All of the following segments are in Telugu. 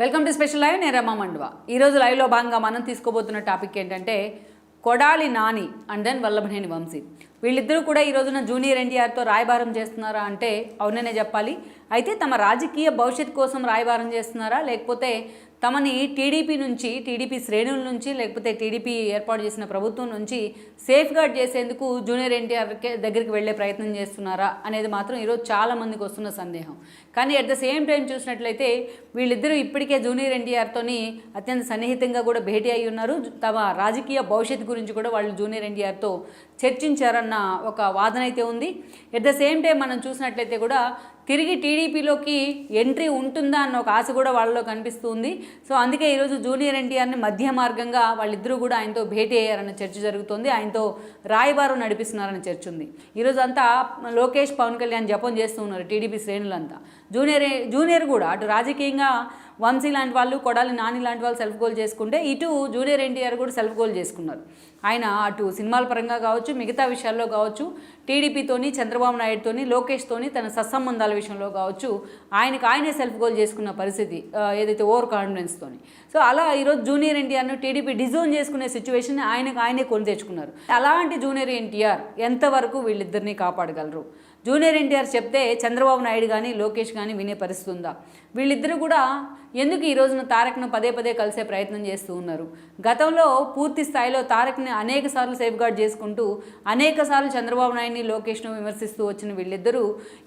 Welcome to special live. నేను రమా మండువా. ఈరోజు లైవ్లో భాగంగా మనం తీసుకోబోతున్న టాపిక్ ఏంటంటే కొడాలి నాని అండ్ దెన్ వల్లభనేని వంశీ. వీళ్ళిద్దరూ కూడా ఈ రోజున జూనియర్ ఎన్టీఆర్తో రాయబారం చేస్తున్నారా అంటే అవుననే చెప్పాలి. అయితే తమ రాజకీయ భవిష్యత్తు కోసం రాయబారం చేస్తున్నారా, లేకపోతే తమని టీడీపీ శ్రేణుల నుంచి, లేకపోతే టీడీపీ ఏర్పాటు చేసిన ప్రభుత్వం నుంచి సేఫ్ గార్డ్ చేసేందుకు జూనియర్ ఎన్టీఆర్ దగ్గరికి వెళ్ళే ప్రయత్నం చేస్తున్నారా అనేది మాత్రం ఈరోజు చాలామందికి వస్తున్న సందేహం. కానీ అట్ ద సేమ్ టైం చూసినట్లయితే వీళ్ళిద్దరూ ఇప్పటికే జూనియర్ ఎన్టీఆర్తోని అత్యంత సన్నిహితంగా కూడా భేటీ అయి ఉన్నారు. తమ రాజకీయ భవిష్యత్తు గురించి కూడా వాళ్ళు జూనియర్ ఎన్టీఆర్తో చర్చించారన్న ఒక వాదన అయితే ఉంది. ఎట్ ద సేమ్ టైం మనం చూసినట్లయితే కూడా తిరిగి టీడీపీలోకి ఎంట్రీ ఉంటుందా అన్న ఒక ఆశ కూడా వాళ్ళలో కనిపిస్తుంది. సో అందుకే ఈరోజు జూనియర్ ఎన్టీఆర్ని మధ్య మార్గంగా వాళ్ళిద్దరూ కూడా ఆయనతో భేటీ అయ్యారన్న చర్చ జరుగుతుంది. ఆయనతో రాయబారం నడిపిస్తున్నారన్న చర్చ ఉంది. ఈరోజు అంతా లోకేష్, పవన్ కళ్యాణ్ జపం చేస్తూ ఉన్నారు టీడీపీ శ్రేణులంతా. జూనియర్ కూడా అటు రాజకీయంగా వంశీ లాంటి వాళ్ళు, కొడాలి నాని లాంటి వాళ్ళు సెల్ఫ్ గోల్ చేసుకుంటే ఇటు జూనియర్ ఎన్టీఆర్ కూడా సెల్ఫ్ గోల్ చేసుకున్నారు. ఆయన అటు సినిమాల పరంగా కావచ్చు, మిగతా విషయాల్లో కావచ్చు, టీడీపీతోని, చంద్రబాబు నాయుడుతోని, లోకేష్తోని తన సత్సంబంధాల విషయంలో కావచ్చు ఆయనే సెల్ఫ్ గోల్ చేసుకున్న పరిస్థితి, ఏదైతే ఓవర్ కాన్ఫిడెన్స్తోని. సో అలా ఈరోజు జూనియర్ ఎన్టీఆర్ను టీడీపీ డిజోన్ చేసుకునే సిచ్యువేషన్ ఆయనే కొని తెచ్చుకున్నారు. అలాంటి జూనియర్ ఎన్టీఆర్ ఎంతవరకు వీళ్ళిద్దరినీ కాపాడగలరు? జూనియర్ ఎన్టీఆర్ చెప్తే చంద్రబాబు నాయుడు కానీ, లోకేష్ కానీ వినే పరిస్థితి ఉందా? వీళ్ళిద్దరూ కూడా ఎందుకు ఈ రోజున తారక్ను పదే కలిసే ప్రయత్నం చేస్తూ ఉన్నారు? గతంలో పూర్తి స్థాయిలో తారక్ని అనేక సార్లు సేఫ్ గార్డ్ చేసుకుంటూ అనేక సార్లు చంద్రబాబు నాయుడిని, లోకేష్ను విమర్శిస్తూ వచ్చిన వీళ్ళిద్దరూ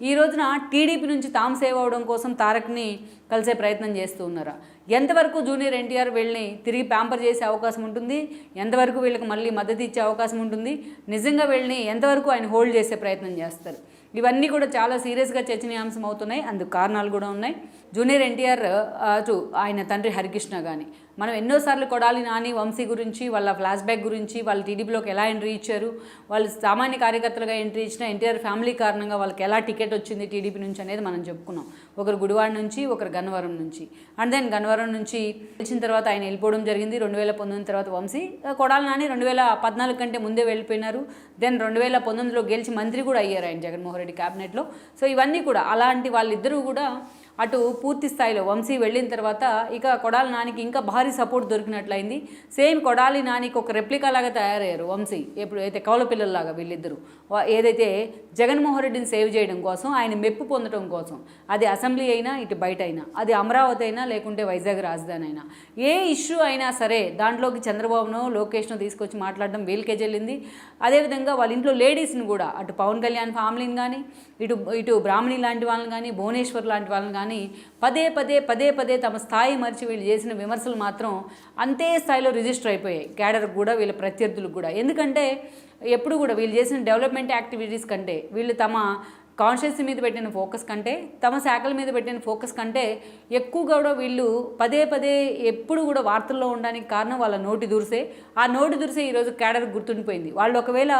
ఈ రోజున టీడీపీ నుంచి తాము సేవ్ అవడం కోసం తారక్ని కలిసే ప్రయత్నం చేస్తూ ఉన్నారా? ఎంతవరకు జూనియర్ ఎన్టీఆర్ వీళ్ళని తిరిగి ప్యాంపర్ చేసే అవకాశం ఉంటుంది? ఎంతవరకు వీళ్ళకి మళ్ళీ మద్దతు ఇచ్చే అవకాశం ఉంటుంది? నిజంగా వీళ్ళని ఎంతవరకు ఆయన హోల్డ్ చేసే ప్రయత్నం చేస్తారు? ఇవన్నీ కూడా చాలా సీరియస్గా చర్చనీయాంశం అవుతున్నాయి. అందుకు కారణాలు కూడా ఉన్నాయి. జూనియర్ ఎన్టీఆర్ అటు ఆయన తండ్రి హరికృష్ణ కానీ, మనం ఎన్నోసార్లు కొడాలి నాని, వంశీ గురించి, వాళ్ళ ఫ్లాష్ బ్యాక్ గురించి, వాళ్ళు టీడీపీలోకి ఎలా ఎంట్రీ ఇచ్చారు, వాళ్ళు సామాన్య కార్యకర్తలుగా ఎంట్రీ ఇచ్చిన ఎన్టీఆర్ ఫ్యామిలీ కారణంగా వాళ్ళకి ఎలా టికెట్ వచ్చింది టీడీపీ నుంచి అనేది మనం చెప్పుకున్నాం. ఒకరు గుడివాడ నుంచి, ఒకరు గన్నవరం నుంచి. అండ్ దెన్ గన్నవరం నుంచి గెలిచిన తర్వాత ఆయన వెళ్ళిపోవడం జరిగింది. 2019 తర్వాత వంశీ, కొడాలి నాని 2014 కంటే ముందే వెళ్ళిపోయినారు. దెన్ 2019లో గెలిచి మంత్రి కూడా అయ్యారు ఆయన జగన్మోహన్ రెడ్డి క్యాబినెట్లో. సో ఇవన్నీ కూడా అలాంటి వాళ్ళిద్దరూ కూడా అటు పూర్తి స్థాయిలో వంశీ వెళ్ళిన తర్వాత ఇక కొడాలి నానికి ఇంకా భారీ సపోర్ట్ దొరికినట్లయింది. సేమ్ కొడాలి నానికి ఒక రెప్లికా లాగా తయారయ్యారు వంశీ. ఎప్పుడు అయితే కౌల పిల్లల్లాగా వీళ్ళిద్దరూ ఏదైతే జగన్మోహన్ రెడ్డిని సేవ్ చేయడం కోసం, ఆయన మెప్పు పొందడం కోసం, అది అసెంబ్లీ అయినా, ఇటు బయట అయినా, అది అమరావతి అయినా, లేకుంటే వైజాగ్ రాజధాని అయినా, ఏ ఇష్యూ అయినా సరే దాంట్లోకి చంద్రబాబును, లోకేష్ను తీసుకొచ్చి మాట్లాడడం వీళ్ళకే చెల్లింది. అదేవిధంగా వాళ్ళ ఇంట్లో లేడీస్ని కూడా, అటు పవన్ కళ్యాణ్ ఫ్యామిలీని కానీ, ఇటు బ్రాహ్మణి లాంటి వాళ్ళని కానీ, భువనేశ్వర్ లాంటి వాళ్ళని కానీ పదే తమ స్థాయి మరిచి వీళ్ళు చేసిన విమర్శలు మాత్రం అంతే స్థాయిలో రిజిస్టర్ అయిపోయాయి క్యాడర్కి కూడా, వీళ్ళ ప్రత్యర్థులకు కూడా. ఎందుకంటే ఎప్పుడు కూడా వీళ్ళు చేసిన డెవలప్మెంట్ యాక్టివిటీస్ కంటే, వీళ్ళు తమ కాన్షియస్ మీద పెట్టిన ఫోకస్ కంటే, తమ శాఖల మీద పెట్టిన ఫోకస్ కంటే ఎక్కువగా కూడా వీళ్ళు పదే ఎప్పుడు కూడా వార్తల్లో ఉండడానికి కారణం వాళ్ళ నోటి దురిసే. ఆ నోటి దురిసే ఈరోజు క్యాడర్ గుర్తుండిపోయింది. వాళ్ళు ఒకవేళ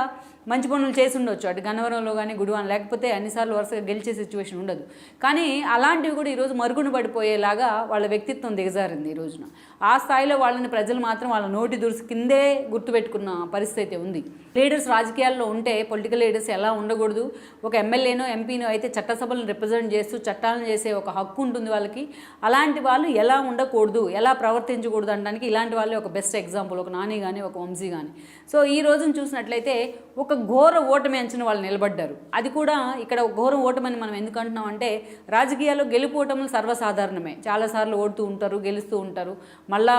మంచి పనులు చేసి ఉండొచ్చు అటు గన్నవరంలో కానీ, గుడివాన్, లేకపోతే అన్నిసార్లు వరుసగా గెలిచే సిచ్యువేషన్ ఉండదు. కానీ అలాంటివి కూడా ఈరోజు మరుగున పడిపోయేలాగా వాళ్ళ వ్యక్తిత్వం దిగజారింది ఈ రోజున. ఆ స్థాయిలో వాళ్ళని ప్రజలు మాత్రం వాళ్ళ నోటి దురుసు కిందే గుర్తుపెట్టుకున్న పరిస్థితి ఉంది. లీడర్స్ రాజకీయాల్లో ఉంటే, పొలిటికల్ లీడర్స్ ఎలా ఉండకూడదు, ఒక ఎమ్మెల్యేనో ఎంపీనో అయితే చట్టసభలను రిప్రజెంట్ చేస్తూ చట్టాలను చేసే ఒక హక్కు ఉంటుంది వాళ్ళకి. అలాంటి వాళ్ళు ఎలా ఉండకూడదు, ఎలా ప్రవర్తించకూడదు అనడానికి ఇలాంటి వాళ్ళే ఒక బెస్ట్ ఎగ్జాంపుల్, ఒక నాని కానీ, ఒక వంశీ కానీ. సో ఈ రోజును చూసినట్లయితే ఒక ఘోర ఓటమి అంచిన వాళ్ళు నిలబడ్డారు. అది కూడా ఇక్కడ ఘోర ఓటమని మనం ఎందుకు అంటున్నాం అంటే, రాజకీయాల్లో గెలుపోవటములు సర్వసాధారణమే. చాలాసార్లు ఓడుతూ ఉంటారు, గెలుస్తూ ఉంటారు, మళ్ళా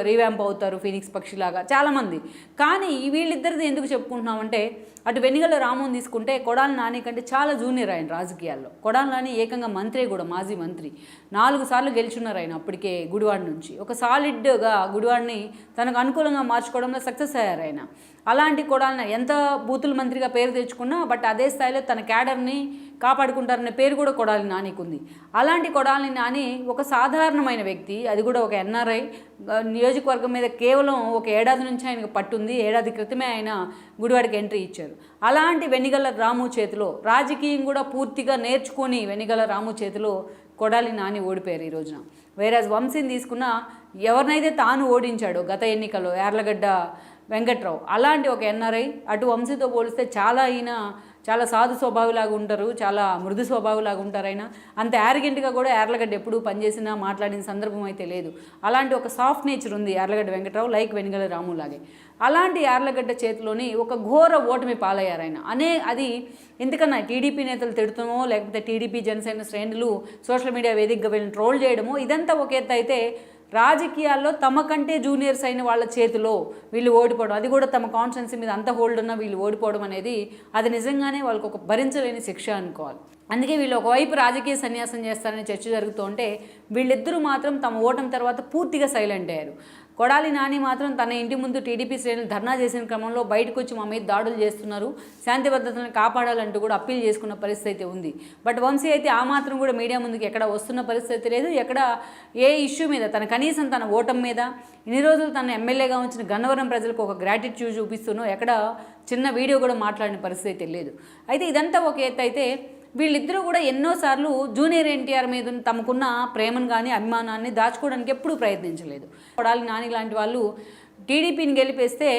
రీవ్యాంప్ అవుతారు ఫీనిక్స్ పక్షిలాగా చాలామంది. కానీ వీళ్ళిద్దరిది ఎందుకు చెప్పుకుంటున్నామంటే, అటు వెనిగల రామోన్ తీసుకుంటే కొడాలి నాని కంటే చాలా జూనియర్ ఆయన రాజకీయాల్లో. కొడాలి నాని ఏకంగా మంత్రి కూడా, మాజీ మంత్రి, 4 సార్లు గెలుచున్నారు ఆయన అప్పటికే గుడివాడ నుంచి. ఒక సాలిడ్గా గుడివాడిని తనకు అనుకూలంగా మార్చుకోవడంలో సక్సెస్ అయ్యారు ఆయన. అలాంటి కొడాలిని ఎంత బూతుల మంత్రిగా పేరు తెచ్చుకున్నా, బట్ అదే స్థాయిలో తన క్యాడర్ని కాపాడుకుంటారనే పేరు కూడా కొడాలి నానికి ఉంది. అలాంటి కొడాలి నాని ఒక సాధారణమైన వ్యక్తి, అది కూడా ఒక ఎన్ఆర్ఐ. నియోజకవర్గం మీద కేవలం ఒక ఏడాది నుంచి ఆయనకు పట్టుంది. ఏడాది క్రితమే ఆయన గుడివాడికి ఎంట్రీ ఇచ్చారు. అలాంటి వెనిగల రాము చేతిలో, రాజకీయం కూడా పూర్తిగా నేర్చుకొని వెనిగల రాము చేతిలో కొడాలి నాని ఓడిపోయారు ఈ రోజున. వేరేజ్ వంశీని తీసుకున్న, ఎవరినైతే తాను ఓడించాడో గత ఎన్నికల్లో యార్లగడ్డ వెంకట్రావు, అలాంటి ఒక ఎన్ఆర్ఐ, అటు వంశీతో పోలిస్తే చాలా ఈయన చాలా సాధు స్వభావులాగా ఉంటారు, చాలా మృదు స్వభావులాగా ఉంటారు. ఆయన అంత యారగెంట్గా కూడా యార్లగడ్డ ఎప్పుడు పనిచేసినా మాట్లాడిన సందర్భం అయితే లేదు. అలాంటి ఒక సాఫ్ట్ నేచర్ ఉంది యార్లగడ్డ వెంకట్రావు, లైక్ వెనుగల రాములాగే. అలాంటి యార్లగడ్డ చేతిలోని ఒక ఘోర ఓటమి పాలయ్యారు ఆయన. అది ఎందుకన్నా టీడీపీ నేతలు తిడుతామో, లేకపోతే టీడీపీ జనసేన శ్రేణులు సోషల్ మీడియా వేదికగా వీళ్ళని ట్రోల్ చేయడమో, ఇదంతా ఒక ఎత్తు అయితే రాజకీయాల్లో తమ కంటే జూనియర్స్ అయిన వాళ్ళ చేతిలో వీళ్ళు ఓడిపోవడం, అది కూడా తమ కాన్స్టిట్యున్సీ మీద అంత హోల్డ్ ఉన్న వీళ్ళు ఓడిపోవడం అనేది అది నిజంగానే వాళ్ళకు ఒక భరించలేని శిక్ష అనుకోవాలి. అందుకే వీళ్ళు ఒకవైపు రాజకీయ సన్యాసం చేస్తారని చర్చ జరుగుతుంటే వీళ్ళిద్దరూ మాత్రం తమ ఓటమి తర్వాత పూర్తిగా సైలెంట్ అయ్యారు. కొడాలి నాని మాత్రం తన ఇంటి ముందు టీడీపీ శ్రేణులు ధర్నా చేసిన క్రమంలో బయటకు వచ్చి మా మీద దాడులు చేస్తున్నారు, శాంతి భద్రతలను కాపాడాలంటూ కూడా అప్పీల్ చేసుకున్న పరిస్థితి ఉంది. బట్ వంశీ అయితే ఆ మాత్రం కూడా మీడియా ముందుకు ఎక్కడ వస్తున్న పరిస్థితి లేదు. ఎక్కడ ఏ ఇష్యూ మీద కనీసం తన ఓటమి మీద ఇన్ని రోజులు తన ఎమ్మెల్యేగా ఉంచిన గన్నవరం ప్రజలకు ఒక గ్రాటిట్యూడ్ చూపిస్తూనో ఎక్కడ చిన్న వీడియో కూడా మాట్లాడిన పరిస్థితి లేదు. అయితే ఇదంతా ఒక ఎత్తు అయితే వీళ్ళిద్దరూ కూడా ఎన్నోసార్లు జూనియర్ ఎన్టీఆర్ మీద తమకున్న ప్రేమను కానీ అభిమానాన్ని దాచుకోవడానికి ఎప్పుడూ ప్రయత్నించలేదు. కొడాలి నాని లాంటి వాళ్ళు టీడీపీని గెలిపేస్తే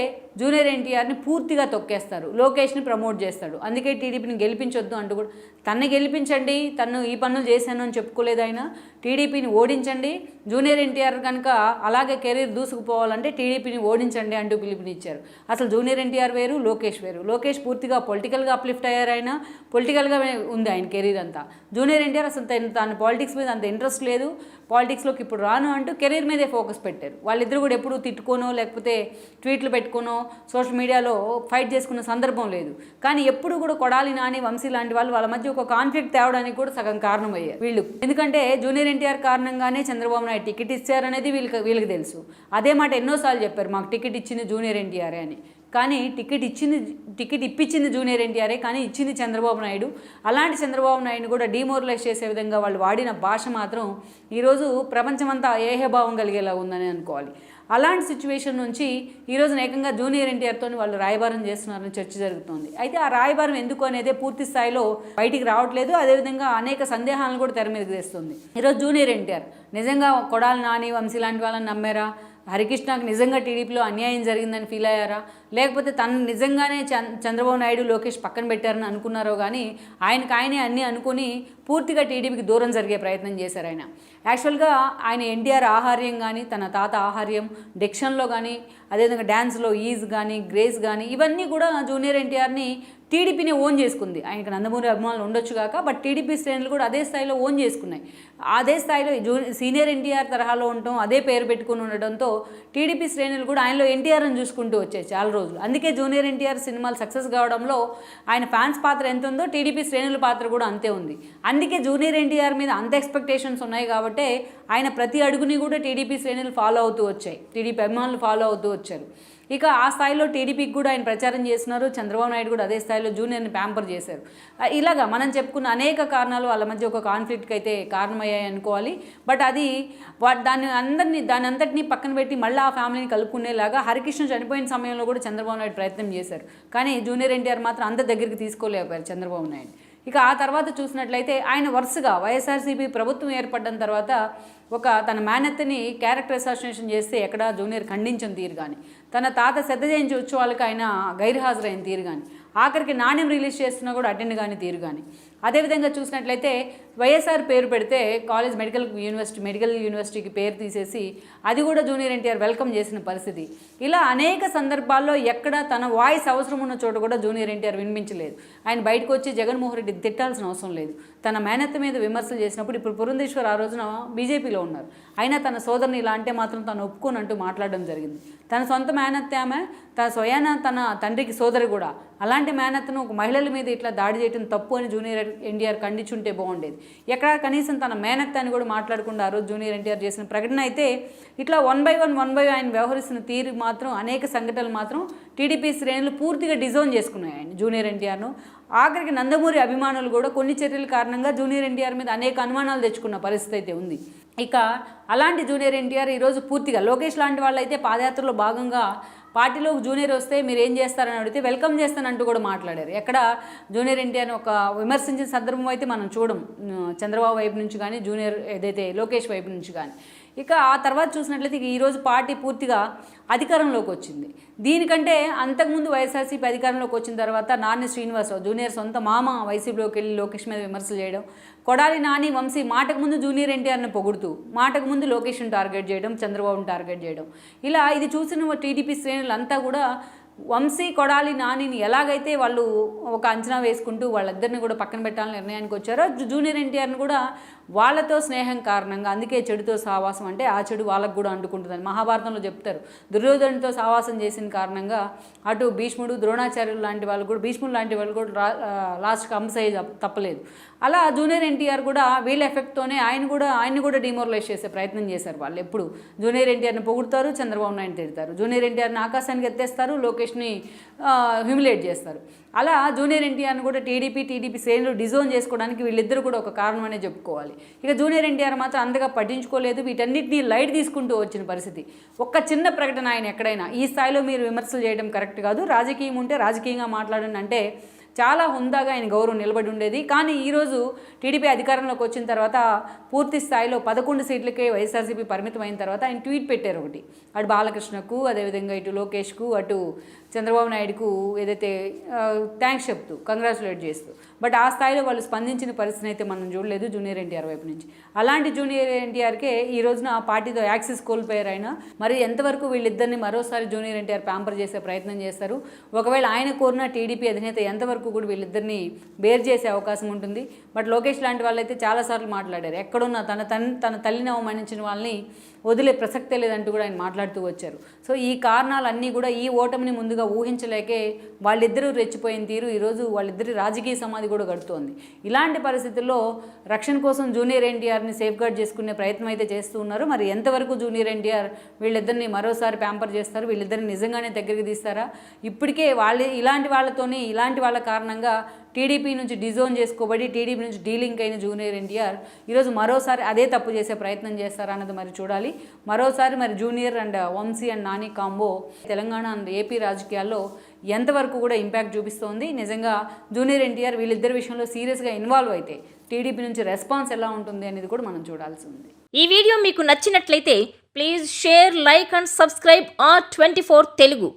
జూనియర్ ఎన్టీఆర్ని పూర్తిగా తొక్కేస్తారు, లోకేష్ని ప్రమోట్ చేస్తాడు. అందుకే టీడీపీని గెలిపించొద్దు అంటూ కూడా తన్ని గెలిపించండి, తను ఈ పనులు చేశాను అని చెప్పుకోలేదు ఆయన. టీడీపీని ఓడించండి, జూనియర్ ఎన్టీఆర్ కనుక అలాగే కెరీర్ దూసుకుపోవాలంటే టీడీపీని ఓడించండి అంటూ పిలుపునిచ్చారు. అసలు జూనియర్ ఎన్టీఆర్ వేరు, లోకేష్ వేరు. లోకేష్ పూర్తిగా పొలిటికల్గా అప్లిఫ్ట్ అయ్యారు, ఆయన పొలిటికల్గా ఉంది ఆయన కెరీర్ అంతా. జూనియర్ ఎన్టీఆర్ అసలు తన పాలిటిక్స్ మీద అంత ఇంట్రెస్ట్ లేదు, పాలిటిక్స్లోకి ఇప్పుడు రాను అంటూ కెరీర్ మీదే ఫోకస్ పెట్టారు. వాళ్ళిద్దరూ కూడా ఎప్పుడు తిట్టుకోనో లేకపోతే ట్వీట్లు పెట్టుకోనో సోషల్ మీడియాలో ఫైట్ చేసుకున్న సందర్భం లేదు. కానీ ఎప్పుడు కూడా కొడాలి నాని, వంశీ లాంటి వాళ్ళు వాళ్ళ మధ్య ఒక కాన్ఫ్లిక్ట్ తేవడానికి కూడా సగం కారణమయ్యారు వీళ్ళు. ఎందుకంటే జూనియర్ ఎన్టీఆర్ కారణంగానే చంద్రబాబు నాయుడు టికెట్ ఇచ్చారనేది వీళ్ళకి తెలుసు. అదే మాట ఎన్నోసార్లు చెప్పారు, మాకు టికెట్ ఇచ్చింది జూనియర్ ఎన్టీఆర్ అని. కానీ టికెట్ ఇప్పించింది జూనియర్ ఎన్టీఆరే, కానీ ఇచ్చింది చంద్రబాబు నాయుడు. అలాంటి చంద్రబాబు నాయుడుని కూడా డిమోరలైజ్ చేసే విధంగా వాళ్ళు వాడిన భాష మాత్రం ఈరోజు ప్రపంచమంతా ఏహభావం కలిగేలా ఉందని అనుకోవాలి. అలాంటి సిచ్యువేషన్ నుంచి ఈరోజు ఏకంగా జూనియర్ ఎన్టీఆర్తో వాళ్ళు రాయబారం చేస్తున్నారని చర్చ జరుగుతుంది. అయితే ఆ రాయబారం ఎందుకు అనేది పూర్తి స్థాయిలో బయటికి రావట్లేదు. అదేవిధంగా అనేక సందేహాలను కూడా తెర మీదకి తెస్తుంది. ఈరోజు జూనియర్ ఎన్టీఆర్ నిజంగా కొడాలి నాని, వంశీ లాంటి వాళ్ళని నమ్మారా? హరికృష్ణకు నిజంగా టీడీపీలో అన్యాయం జరిగిందని ఫీల్ అయ్యారా? లేకపోతే తను నిజంగానే చంద్రబాబు నాయుడు, లోకేష్ పక్కన పెట్టారని అనుకున్నారో కానీ ఆయనే అన్నీ అనుకుని పూర్తిగా టీడీపీకి దూరం జరిగే ప్రయత్నం చేశారు ఆయన. యాక్చువల్గా ఆయన ఎన్టీఆర్ ఆహార్యం కానీ, తన తాత ఆహార్యం డిక్షన్లో కానీ, అదేవిధంగా డ్యాన్స్లో ఈజ్ కానీ, గ్రేస్ కానీ, ఇవన్నీ కూడా జూనియర్ ఎన్టీఆర్ని టీడీపీని ఓన్ చేసుకుంది. ఆయనకు నందమూరి అభిమానులు ఉండొచ్చు కాక, బట్ టీడీపీ శ్రేణులు కూడా అదే స్థాయిలో ఓన్ చేసుకున్నాయి. అదే స్థాయిలో సీనియర్ ఎన్టీఆర్ తరహాలో ఉండటం, అదే పేరు పెట్టుకుని ఉండడంతో టీడీపీ శ్రేణులు కూడా ఆయనలో ఎన్టీఆర్ని చూసుకుంటూ వచ్చాయి చాలా రోజులు. అందుకే జూనియర్ ఎన్టీఆర్ సినిమాలు సక్సెస్ కావడంలో ఆయన ఫ్యాన్స్ పాత్ర ఎంత ఉందో టీడీపీ శ్రేణుల పాత్ర కూడా అంతే ఉంది. అందుకే జూనియర్ ఎన్టీఆర్ మీద అంత ఎక్స్పెక్టేషన్స్ ఉన్నాయి కాబట్టి ఆయన ప్రతి అడుగుని కూడా టీడీపీ శ్రేణులు ఫాలో అవుతూ వచ్చాయి, టీడీపీ అభిమానులు ఫాలో అవుతూ వచ్చారు. ఇక ఆ స్థాయిలో టీడీపీకి కూడా ఆయన ప్రచారం చేస్తున్నారు. చంద్రబాబు నాయుడు కూడా అదే స్థాయిలో జూనియర్ని ప్యాంపర్ చేశారు. ఇలాగా మనం చెప్పుకున్న అనేక కారణాలు వాళ్ళ మధ్య ఒక కాన్ఫ్లిక్ట్కి అయితే కారణమయ్యాయి అనుకోవాలి. బట్ అది దాని అంతటినీ పక్కన పెట్టి మళ్ళీ ఆ ఫ్యామిలీని కలుపుకునేలాగా హరికృష్ణ చనిపోయిన సమయంలో కూడా చంద్రబాబు నాయుడు ప్రయత్నం చేశారు. కానీ జూనియర్ ఎన్టీఆర్ మాత్రం అంత దగ్గరికి తీసుకోలేకపోయారు చంద్రబాబు నాయుడు. ఇక ఆ తర్వాత చూసినట్లయితే ఆయన వరుసగా వైఎస్ఆర్సీపీ ప్రభుత్వం ఏర్పడిన తర్వాత తన మేనత్తని క్యారెక్టర్ అసాసినేషన్ చేస్తే ఎక్కడ జూనియర్ ఖండించిన తీరు కానీ, తన తాత శ్రద్ధ జయంతి ఉత్సవాలకు ఆయన గైర్హాజరైన తీరు కానీ, ఆఖరికి నాణ్యం రిలీజ్ చేస్తున్నా కూడా అటెండ్ కానీ తీరు కానీ. అదేవిధంగా చూసినట్లయితే వైఎస్ఆర్ పేరు పెడితే కాలేజ్ మెడికల్ యూనివర్సిటీకి పేరు తీసేసి అది కూడా జూనియర్ ఎన్టీఆర్ వెల్కమ్ చేసిన పరిస్థితి. ఇలా అనేక సందర్భాల్లో ఎక్కడ తన వాయిస్ అవసరం ఉన్న చోట కూడా జూనియర్ ఎన్టీఆర్ వినిపించలేదు. ఆయన బయటకు వచ్చి జగన్మోహన్ రెడ్డి తిట్టాల్సిన అవసరం లేదు. తన మేనత్త మీద విమర్శలు చేసినప్పుడు ఇప్పుడు పురంధేశ్వర్ ఆ రోజున బీజేపీలో ఉన్నారు. అయినా తన సోదరుని ఇలా అంటే మాత్రం తను ఒప్పుకోనంటూ మాట్లాడడం జరిగింది. తన సొంత మేనత్త ఆమె, తన స్వయాన తన తండ్రికి సోదరు కూడా. అలాంటి మేనత్తను ఒక మహిళల మీద ఇట్లా దాడి చేయడం తప్పు అని జూనియర్ ఎన్టీఆర్ ఖండించుంటే బాగుండేది. ఎక్కడ కనీసం తన మేనత్త అని కూడా మాట్లాడకుండా ఆ రోజు జూనియర్ ఎన్టీఆర్ చేసిన ప్రకటన అయితే ఇట్లా వన్ బై వన్ ఆయన వ్యవహరిస్తున్న తీరు మాత్రం అనేక సంఘటనలు మాత్రం టీడీపీ శ్రేణులు పూర్తిగా డిజోన్ చేసుకున్నాయి ఆయన జూనియర్ ఎన్టీఆర్ను. ఆఖరికి నందమూరి అభిమానులు కూడా కొన్ని చర్యల కారణంగా జూనియర్ ఎన్టీఆర్ మీద అనేక అనుమానాలు తెచ్చుకున్న పరిస్థితి అయితే ఉంది. ఇక అలాంటి జూనియర్ ఎన్టీఆర్ ఈరోజు పూర్తిగా లోకేష్ లాంటి వాళ్ళు అయితే పాదయాత్రలో భాగంగా పార్టీలోకి జూనియర్ వస్తే మీరు ఏం చేస్తారని అడిగితే వెల్కమ్ చేస్తానంటూ కూడా మాట్లాడారు. ఎక్కడ జూనియర్ ఎన్టీఆర్ని ఒక విమర్శించిన సందర్భం అయితే మనం చూడం చంద్రబాబు వైపు నుంచి కానీ, జూనియర్ ఏదైతే లోకేష్ వైపు నుంచి కానీ. ఇక ఆ తర్వాత చూసినట్లయితే ఇక ఈరోజు పార్టీ పూర్తిగా అధికారంలోకి వచ్చింది. దీనికంటే అంతకుముందు వైఎస్ఆర్సీపీ అధికారంలోకి వచ్చిన తర్వాత నాని శ్రీనివాసరావు జూనియర్ సొంత మామ వైసీపీలోకి వెళ్ళి లోకేష్ మీద విమర్శలు చేయడం, కొడాలి నాని వంశీ మాటకు ముందు జూనియర్ ఎన్టీఆర్ని పొగుడుతూ మాటకు ముందు లోకేష్ని టార్గెట్ చేయడం, చంద్రబాబుని టార్గెట్ చేయడం, ఇలా ఇది చూసిన టీడీపీ శ్రేణులంతా కూడా వంశీ కొడాలి నానిని ఎలాగైతే వాళ్ళు ఒక అంచనా వేసుకుంటూ వాళ్ళిద్దరిని కూడా పక్కన పెట్టాలని నిర్ణయానికి వచ్చారో, జూనియర్ ఎన్టీఆర్ని కూడా వాళ్ళతో స్నేహం కారణంగా, అందుకే చెడుతో సావాసం అంటే ఆ చెడు వాళ్ళకు కూడా అంటుకుంటుందని మహాభారతంలో చెప్తారు. దుర్యోధనుడితో సావాసం చేసిన కారణంగా అటు భీష్ముడు ద్రోణాచార్యులు లాంటి వాళ్ళు కూడా, భీష్ముడు లాంటి వాళ్ళు కూడా లాస్ట్కి అంశయ్య తప్పలేదు. అలా జూనియర్ ఎన్టీఆర్ కూడా వీళ్ళ ఎఫెక్ట్తోనే ఆయన్ని కూడా డిమోరలైజ్ చేసే ప్రయత్నం చేశారు. వాళ్ళు ఎప్పుడు జూనియర్ ఎన్టీఆర్ని పొగుడుతారు, చంద్రబాబు నాయుడు తిడతారు, జూనియర్ ఎన్టీఆర్ని ఆకాశానికి ఎత్తేస్తారు, లోకేష్ని హ్యూమిలేట్ చేస్తారు. అలా జూనియర్ ఎన్టీఆర్ని కూడా టీడీపీ శ్రేణులు డిజోన్ చేసుకోవడానికి వీళ్ళిద్దరూ కూడా ఒక కారణమనే చెప్పుకోవాలి. ఇక జూనియర్ ఎన్టీఆర్ మాత్రం అంతగా పట్టించుకోలేదు, వీటన్నిటినీ లైట్ తీసుకుంటూ వచ్చిన పరిస్థితి. ఒక్క చిన్న ప్రకటన ఆయన ఎక్కడైనా ఈ స్థాయిలో మీరు విమర్శలు చేయడం కరెక్ట్ కాదు, రాజకీయం ఉంటే రాజకీయంగా మాట్లాడండి అంటే చాలా హుందాగా ఆయన గౌరవం నిలబడి ఉండేది. కానీ ఈరోజు టీడీపీ అధికారంలోకి వచ్చిన తర్వాత పూర్తి స్థాయిలో 11 సీట్లకే వైఎస్ఆర్సీపీ పరిమితం అయిన తర్వాత ఆయన ట్వీట్ పెట్టారు ఒకటి, అటు బాలకృష్ణకు, అదేవిధంగా ఇటు లోకేష్కు, అటు చంద్రబాబు నాయుడుకు ఏదైతే థ్యాంక్స్ చెప్తూ కంగ్రాచులేట్ చేస్తూ. బట్ ఆ స్థాయిలో వాళ్ళు స్పందించిన పరిస్థితిని అయితే మనం చూడలేదు జూనియర్ ఎన్టీఆర్ వైపు నుంచి. అలాంటి జూనియర్ ఎన్టీఆర్కే ఈ రోజున ఆ పార్టీతో యాక్సెస్ కోల్పోయారు ఆయన. మరి ఎంతవరకు వీళ్ళిద్దరిని మరోసారి జూనియర్ ఎన్టీఆర్ ప్యాంపర్ చేసే ప్రయత్నం చేస్తారు, ఒకవేళ ఆయన కోరిన టీడీపీ అధినేత ఎంతవరకు కూడా వీళ్ళిద్దరిని బేర్ చేసే అవకాశం ఉంటుంది. బట్ లోకేష్ లాంటి వాళ్ళైతే చాలాసార్లు మాట్లాడారు, ఎక్కడున్నా తన తల్లిని అవమానించిన వాళ్ళని వదిలే ప్రసక్తే లేదంటూ కూడా ఆయన మాట్లాడుతూ వచ్చారు. సో ఈ కారణాలన్నీ కూడా ఈ ఓటమిని ముందుగా ఊహించలేకే వాళ్ళిద్దరూ రెచ్చిపోయిన తీరు ఈరోజు వాళ్ళిద్దరి రాజకీయ సమాధి కూడా గడుతోంది. ఇలాంటి పరిస్థితుల్లో రక్షణ కోసం జూనియర్ ఎన్టీఆర్ని సేఫ్ గార్డ్ చేసుకునే ప్రయత్నం అయితే చేస్తూ ఉన్నారు. మరి ఎంతవరకు జూనియర్ ఎన్టీఆర్ వీళ్ళిద్దరిని మరోసారి ప్యాంపర్ చేస్తారు, వీళ్ళిద్దరిని నిజంగానే దగ్గరికి తీస్తారా? ఇప్పటికే ఇలాంటి వాళ్ళ కారణంగా టీడీపీ నుంచి డిజోన్ చేసుకోబడి టీడీపీ నుంచి డీలింక్ అయిన జూనియర్ ఎన్టీఆర్ ఈరోజు మరోసారి అదే తప్పు చేసే ప్రయత్నం చేస్తారా అన్నది మరి చూడాలి. మరోసారి మరి junior and Vamshi and Nani combo Telangana and AP రాజకీయాల్లో ఎంతవరకు కూడా ఇంపాక్ట్ చూపిస్తోంది? నిజంగా జూనియర్ ఎన్టీఆర్ వీళ్ళిద్దరి విషయంలో సీరియస్గా ఇన్వాల్వ్ అయితే టీడీపీ నుంచి రెస్పాన్స్ ఎలా ఉంటుంది అనేది కూడా మనం చూడాల్సి ఉంది. ఈ వీడియో మీకు నచ్చినట్లయితే please share, like and subscribe R24 Telugu.